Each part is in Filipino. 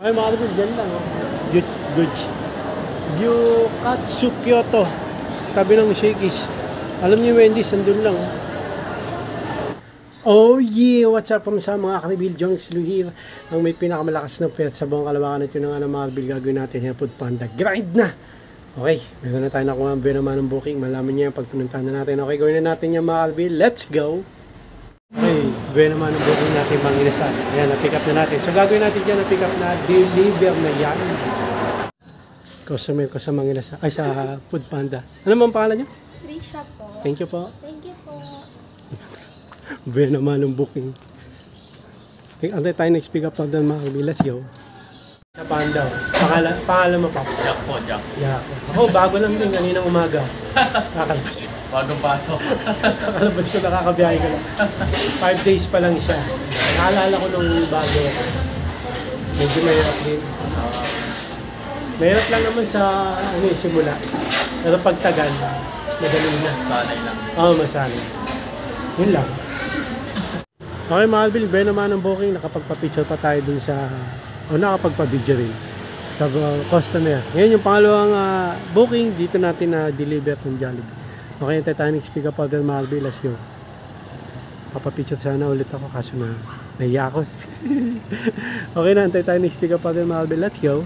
Ay mga kapatid, dyan lang. Gyukatsu Kyoto. Tabi ng Shakey's. Alam niyo Wendy's, nandun lang. Oh yeah! What's up sa mga kanibil? Jonks Luhir. Ang may pinakamalakas na pet sa buong kalawakan. Ito na nga ng mga kanibil gagawin natin. Yan, Food Panda. Grind na! Okay, meron na tayo nakuha naman ng booking. Malaman niya yung pagpununtahan na natin. Okay, gawin na natin yung mga kanibil. Let's go! Okay, gawin naman ang booking natin mga inasal. Ayan, na-pick up na natin. So gagawin natin dyan, na-pick up na deliver na yan. Customer ko sa mga inasal. Ay, sa Food Panda. Ano bang pangalan niyo? Trisha po. Thank you po. Thank you po. Gawin naman ang booking. Antay tayo next pick up na doon mga kaibigan. Let's go. Sa Panda. Pangalan mo pa? Jack po, Jack. Yeah. Ako, bago lang din. Kaninang umaga. Kakalabas. Bagong pasok. Kakalabas ko, nakakabiyahe ko lang. 5 days pa lang siya. Naalala ko nung bago. Medyo mahirap din. Mahirap lang naman sa simula. Pero pagtagal, madali na. Sanay lang. Oo, masanay. Yun lang. Okay mga Albil, ba naman ang booking, nakapagpa-picture pa tayo dun sa, o nakapagpa-video rin sa customer. Ngayon yung pangalawang booking, dito natin na deliver ng Jollibee. Okay, tayo tayo nag-speak up order mga Albil, let's go. Papapicture sana ulit ako kaso na nahiya ako. Okay na, antay tayo nag-speak up order mga Albil, let's go.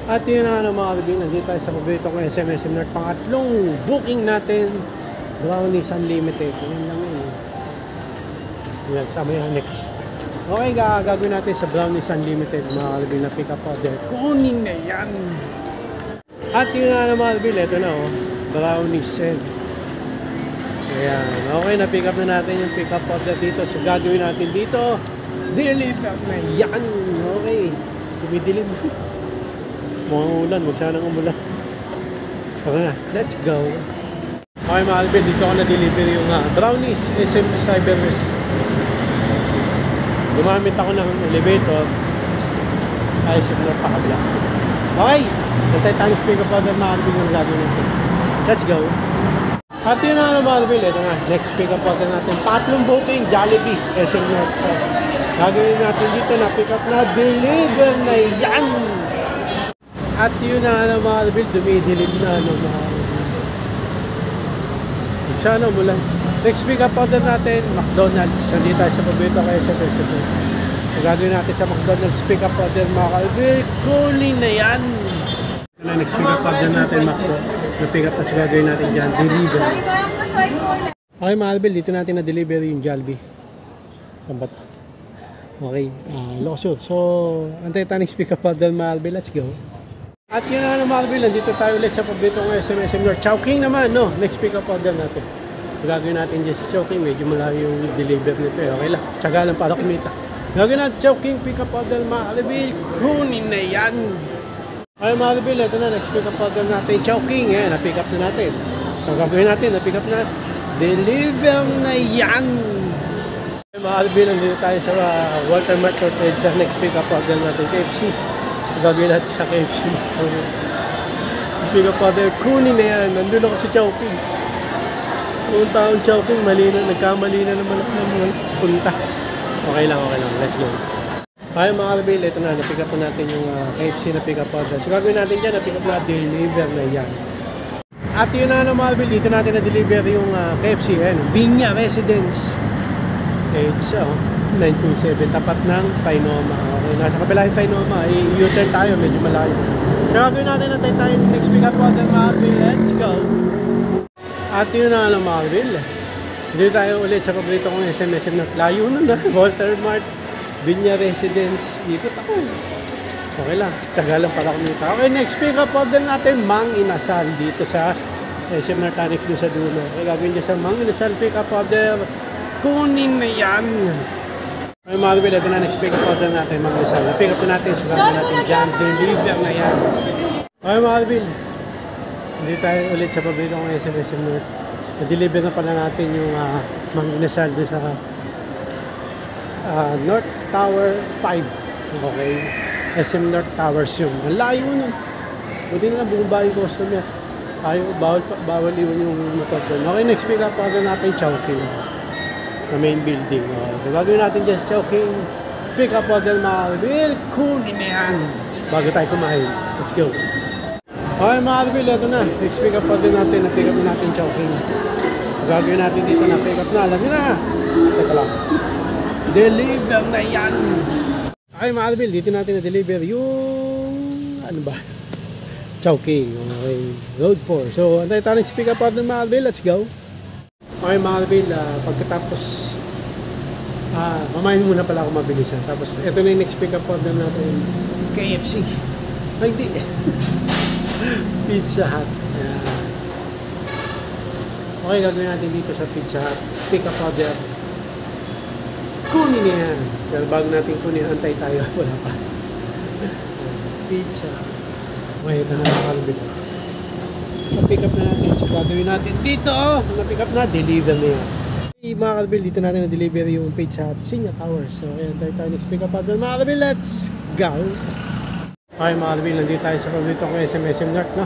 At yun na mga Albil, nandito tayo sa paborito ko SMS North, pangatlong booking natin, Brownies Unlimited. Yan lang yun. Yan, sama yung next. Okay, gagawin natin sa Brownies Unlimited, mga Albil na pick up order. Kunin na yan! At yun na mga Albil, ito na Brownies and ayan, okay, na pick up na natin yung pick up order dito. So gagawin natin dito, deliver na yan! Okay, tumidilim. Mukhang ulan, huwag sanang umulan. Okay na, let's go! Okay mga Albil, dito ako na-deliver yung Brownies SM Cyberwest. Gumamit ako ng elevator ay signal pa kabla. Okay, natay tayo speak up order mga Albil yung gagawin natin. Let's go! At yun na mga Albil, ito nga, next speak up order natin. Tatlong booking, Jollibee, SM North. Gagawin natin dito na pick up na deliver na yan! At yun na mga Albil, dumidilim na mga sana umulan. Next pick up order natin, McDonald's. Hindi tayo sa paborito kaya sa President. So, gagawin natin sa McDonald's pick up order mga Albil. Kunin na yan! Next pick up order natin, McDonald's. Na-pick up na sa gagawin natin dyan. Deliver. Okay mga Albil, dito natin na-deliver yung Jollibee. Saan ba ito? Okay, Losur. So, antay tayo next pick up order mga Albil. Let's go. At yun na mga Albil, nandito tayo ulit sa paborito ng SM North. Chowking naman, no? Next pick up order natin. Gagawin natin dyan sa Chowking, medyo malayo yung deliver nito. Okay lang, tsaga lang para kumita. Gagawin natin Chowking, pick up order mga Albil. Kunin na yan! Okay mga Albil, ito na, next pick up order natin. Chowking, na pick up na natin. So gagawin natin, na pick up na. Deliver na yan! Okay mga Albil, nandito tayo sa Walter Mart sa next pick up order natin. KFC. Gagawin natin sa KFC. Pick up order, kunin na yan. Nandun ako sa Chowking. Noong taong Chowking, nagkamali na naman ako ng mga punta. Okay lang. Let's go. Okay mga Albil, ito na. Na-pick up na natin yung KFC na pick up order. So gagawin natin dyan, na-pick up na deliver na yan. At yun na mga Albil, dito natin na-deliver yung KFC. Vinya Residence. It's 927, tapat ng Tainoma. Okay, nasa kabila yung Tainoma. U-turn tayo, medyo malayo. So gagawin natin tayo next pick up order mga Albil. Let's go! At yun na lang mga Albil. Dito tayo ulit sa paborito kong SM na layo na. Walter Mart, Vinya Residence. Ikot ako. Okay lang. Tsaga lang para kumita. Okay, next pick up order natin, Mang Inasal. Dito sa SM Nartanics dun sa dulo. Okay, gagawin dyan sa Mang Inasal pick up order. Kunin na yan! Okay mga Albil, ito na next pick up order natin, Mang Inasal. Na-pick up na natin. So gagawin natin dyan. Deliver na yan. Okay mga Albil. Hindi tayo ulit sa paborito ng SM North. Na-deliver na pala natin yung Mang Inasal doon sa North Tower 5. Okay. SM North Towers yun. Ang layo nun. Buti na buong bahay customer. Bawal iwan yung motor doon. Okay, next pick up order natin Chowking. Na main building. So gagawin natin dyan sa Chowking. pick up order mga Arbil. Kunin na yan. Bago tayo kumain. Let's go. Okay mga Arbil, ito na. Next pick up order natin. Na-pick up natin Chowking. Gagawin natin dito na pick up na. Alam nyo na. Teka lang. Deliver na yan. Okay mga Arbil, dito natin na-deliver yung... Ano ba? Chowking. Okay. Road 4. So, antay tayo sa pick up order mga Arbil. Let's go. Okay mga Arbil, pagkatapos mamahin muna pala ako mabilisan. Tapos ito na yung next pick up order natin. KFC. Ay hindi. Pizza Hut. Okay, gagawin natin dito sa Pizza Hut. Pick up order. Kunin niya. Pero bago natin kunin, antay tayo. Wala pa. Pizza. Okay, ito na mga Arbil. So pick up na natin. So gagawin natin dito. Na-pick up na. Deliver na yan. Mga Arbil, dito natin na-deliver yung Pizza Hut Sinya Towers. So ayan tayo next pick up order. Mga Arbil, let's go! Okay mga Arbil, nandito tayo sa paborito ko SM North, no?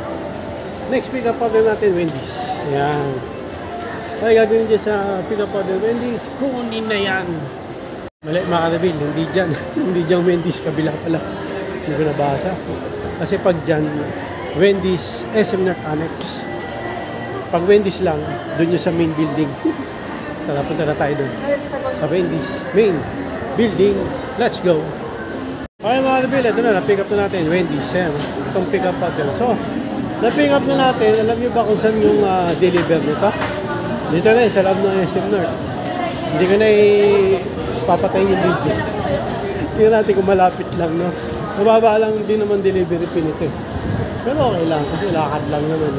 Next pick up order natin, Wendy's. Ayan. Okay, gagawin dyan sa pick up order Wendy's. Kunin na yan! Mali mga Arbil, hindi dyan. Hindi dyan Wendy's, kabila pala. Hindi ko nabasa. Kasi pag dyan, Wendy's SM North Annex. Pag Wendy's lang, doon yung sa main building. Tara, punta na tayo doon. Sa Wendy's main building. Let's go! Okay mga Arbil, ito na, na-pick up na natin. Wendy's, yan. Itong pick up natin. So, na-pick up na natin. Alam niyo ba kung saan yung deliver nito? Dito na sa loob ng SM North. Hindi ko na papatayin yung video. Tingnan natin kung malapit lang, no? Mababa lang din naman delivery pin ito. Pero okay lang, kasi lakad lang naman.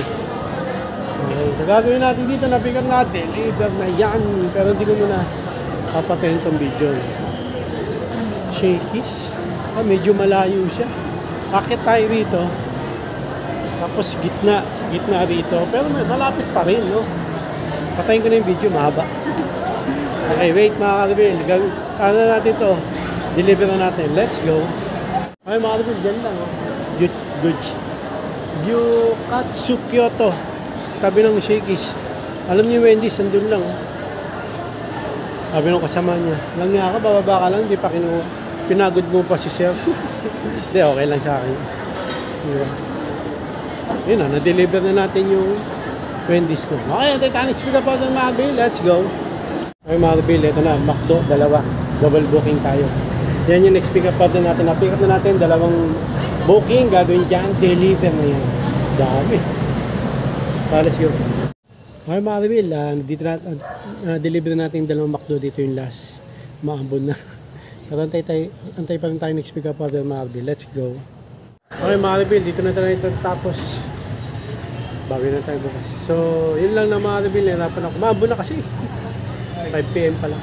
Okay, so gagawin natin dito, na-pick up na, deliver na yan. Pero hindi ko muna papatayin itong video. Shakey's. Medyo malayo siya. Akit tayo rito. Tapos gitna rito. Pero malapit pa rin, no? Patayin ko na yung video, mahaba. Okay, wait mga Arbil. Ano natin to? Deliver na natin. Let's go. Okay mga Arbil, dyan lang, no? Gyukatsu Kyoto. Tabi ng Shakey's. Alam niyo Wendy's, andun lang. Sabi nung kasama niya, lang nga ka, bababa ka lang, di pa kinuha. Pinagod mo pa si Sir. Hindi, okay lang sa akin. Yun na, na-deliver na natin yung Wendy's na. Okay, Titanic speed up ng Marbil. Let's go. Okay, Marbil, ito na, McDo, dalawa. Double booking tayo. Yan yung next pick up natin. Na-pick up na natin, dalawang booking. Gagawin dyan, deliver na yan. Dami. Let's go. Okay, Marbil, deliver na natin yung dalawang McDo dito yung last. Maambon na. Pero antay pa rin tayo next pick up order mga Arbil. Let's go. Okay mga Arbil, dito na tayo tapos bago na tayo bukas. So yun lang na mga Arbil, nahirapan ako. Maabo na kasi 5 PM pa lang.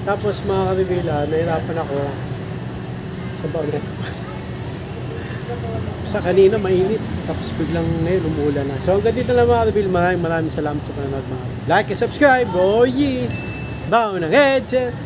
Tapos mga Arbil, nahirapan ako sa bagay. Sa kanina mainit, tapos biglang ngayon umulan na. So hanggang dito lang mga Arbil, maraming salamat sa panonood mga Arbil. Like and subscribe, oh yeah! Baon ng headset!